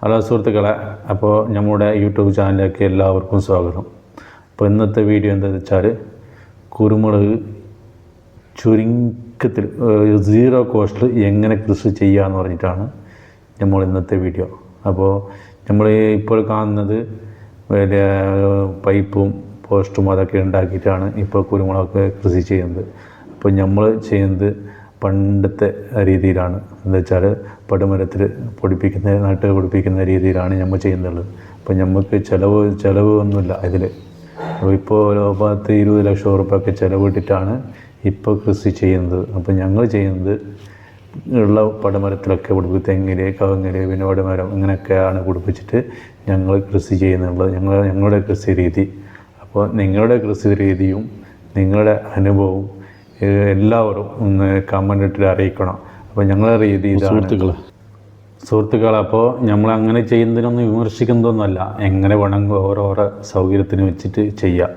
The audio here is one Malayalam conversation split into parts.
ഹലോ സുഹൃത്തുക്കളെ, അപ്പോൾ നമ്മുടെ യൂട്യൂബ് ചാനലിലേക്ക് എല്ലാവർക്കും സ്വാഗതം. അപ്പോൾ ഇന്നത്തെ വീഡിയോ എന്താണെന്ന് വെച്ചാൽ കുരുമുളക് ചുരുക്കത്തിൽ 0 കോസ്റ്റിൽ എങ്ങനെ കൃഷി ചെയ്യാമെന്ന് പറഞ്ഞിട്ടാണ് നമ്മൾ ഇന്നത്തെ വീഡിയോ. അപ്പോൾ നമ്മൾ ഇപ്പോൾ കാണുന്നത് വലിയ പൈപ്പും പോസ്റ്റും അതൊക്കെ ഉണ്ടാക്കിയിട്ടാണ് ഇപ്പോൾ കുരുമുളക് കൃഷി ചെയ്യുന്നത്. അപ്പോൾ നമ്മൾ ചെയ്യുന്നത് പണ്ടത്തെ രീതിയിലാണ്. എന്താ വെച്ചാൽ പടുമരത്തിൽ നട്ട് പൊടിപ്പിക്കുന്ന രീതിയിലാണ് നമ്മൾ ചെയ്യുന്നുള്ളത്. അപ്പോൾ നമുക്ക് ചിലവ് ഒന്നുമില്ല ഇതിൽ. ഇപ്പോൾ 10-20 ലക്ഷം ഉറുപ്പൊക്കെ ചിലവിട്ടിട്ടാണ് ഇപ്പോൾ കൃഷി ചെയ്യുന്നത്. അപ്പോൾ ഞങ്ങൾ ചെയ്യുന്നത് ഉള്ള പടുമരത്തിലൊക്കെ പൊടിപ്പിച്ച് തെങ്ങിൽ, കവുങ്ങിൽ, പിന്നെ പടുമരം ഇങ്ങനെയൊക്കെയാണ് പൊടിപ്പിച്ചിട്ട് ഞങ്ങൾ കൃഷി ചെയ്യുന്നുള്ളത്. ഞങ്ങളുടെ കൃഷി രീതി. അപ്പോൾ നിങ്ങളുടെ കൃഷി രീതിയും നിങ്ങളുടെ അനുഭവവും എല്ലാവരും ഒന്ന് കമൻ്റ് ഇട്ടിട്ട് അറിയിക്കണം. അപ്പോൾ ഞങ്ങളുടെ രീതി സുഹൃത്തുക്കളെ അപ്പോൾ നമ്മൾ അങ്ങനെ ചെയ്യുന്നതിനൊന്നും വിമർശിക്കുന്നതൊന്നുമല്ല. എങ്ങനെ വേണമെങ്കിൽ ഓരോരോ സൗകര്യത്തിന് വെച്ചിട്ട് ചെയ്യാം.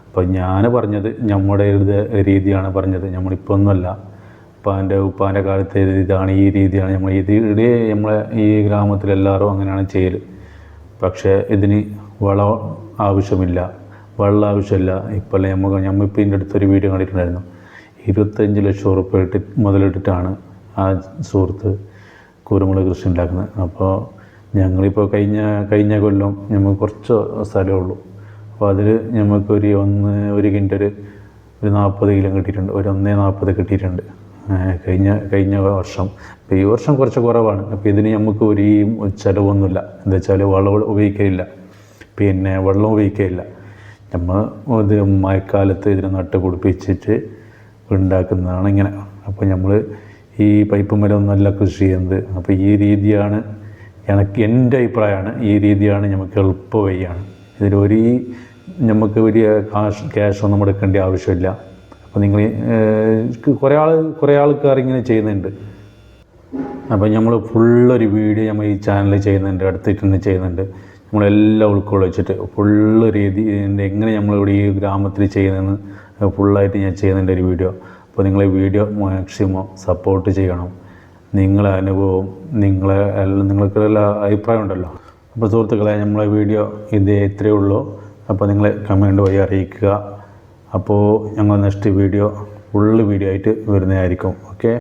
അപ്പോൾ ഞാൻ പറഞ്ഞത് നമ്മുടെ രീതിയാണ് പറഞ്ഞത്. നമ്മളിപ്പോൾ ഒന്നുമല്ല, ഉപ്പാൻ്റെ കാലത്തെ ഇതാണ്, ഈ രീതിയാണ് നമ്മളെ ഈ ഗ്രാമത്തിലെല്ലാവരും അങ്ങനെയാണ് ചെയ്യൽ. പക്ഷേ ഇതിന് വളം ആവശ്യമില്ല, വെള്ളം ആവശ്യമില്ല. ഇപ്പോൾ നമ്മളിപ്പോൾ ഇതിൻ്റെ അടുത്തൊരു വീഡിയോ കണ്ടിട്ടുണ്ടായിരുന്നു. 25 ലക്ഷം ഉറുപ്പ് മുതലിട്ടിട്ടാണ് ആ സുഹൃത്ത് കുരുമുളക് കൃഷി ഉണ്ടാക്കുന്നത്. അപ്പോൾ ഞങ്ങളിപ്പോൾ കഴിഞ്ഞ കൊല്ലം നമുക്ക് കുറച്ച് സ്ഥലമേ ഉള്ളൂ. അപ്പോൾ അതിൽ നമുക്കൊരു 1 കിൻറ്റൽ 40 കിലോ കിട്ടിയിട്ടുണ്ട്. 140 കിട്ടിയിട്ടുണ്ട് കഴിഞ്ഞ വർഷം. അപ്പോൾ ഈ വർഷം കുറച്ച് കുറവാണ്. അപ്പോൾ ഇതിന് നമുക്ക് ഒരു ചിലവൊന്നുമില്ല. എന്താ വെച്ചാൽ വളം ഉപയോഗിക്കില്ല, പിന്നെ വെള്ളം ഉപയോഗിക്കില്ല. നമ്മൾ ഇത് മഴക്കാലത്ത് ഇതിനെ നട്ട് പൊടിപ്പിച്ചിട്ട് ഉണ്ടാക്കുന്നതാണ് ഇങ്ങനെ. അപ്പോൾ നമ്മൾ ഈ പൈപ്പ് മരമൊന്നുമല്ല കൃഷി ചെയ്യുന്നത്. അപ്പോൾ ഈ രീതിയാണ് എൻ്റെ അഭിപ്രായമാണ്. ഈ രീതിയാണ് നമുക്ക് എളുപ്പ വഴിയാണ്. ഇതിലൊരു നമുക്ക് വലിയ ക്യാഷൊന്നും നമ്മൾ എടുക്കേണ്ട ആവശ്യമില്ല. അപ്പോൾ നിങ്ങൾ കുറേ ആൾക്കാർ ഇങ്ങനെ ചെയ്യുന്നുണ്ട്. അപ്പോൾ നമ്മൾ ഫുള്ളൊരു വീഡിയോ നമ്മൾ ഈ ചാനലിൽ ചെയ്യുന്നുണ്ട്, അടുത്തിട്ട് തന്നെ ചെയ്യുന്നുണ്ട്. നമ്മളെല്ലാം ഉൾക്കൊള്ളിച്ചിട്ട് ഫുള്ള് രീതി എങ്ങനെ നമ്മളിവിടെ ഈ ഗ്രാമത്തിൽ ചെയ്യുന്നതെന്ന് ഫുള്ളായിട്ട് ഞാൻ ചെയ്യുന്നുണ്ട് ഒരു വീഡിയോ. അപ്പോൾ നിങ്ങൾ ഈ വീഡിയോ മാക്സിമം സപ്പോർട്ട് ചെയ്യണം. നിങ്ങളെ അനുഭവം നിങ്ങൾക്കെല്ലാം അഭിപ്രായം ഉണ്ടല്ലോ. അപ്പോൾ സുഹൃത്തുക്കളെ, നമ്മളെ വീഡിയോ ഇത്രയേ ഉള്ളൂ. അപ്പോൾ നിങ്ങൾ കമൻറ്റ് വഴി അറിയിക്കുക. അപ്പോൾ ഞങ്ങൾ നെക്സ്റ്റ് വീഡിയോ ഫുള്ള് വീഡിയോ ആയിട്ട് വരുന്നതായിരിക്കും. ഓക്കെ.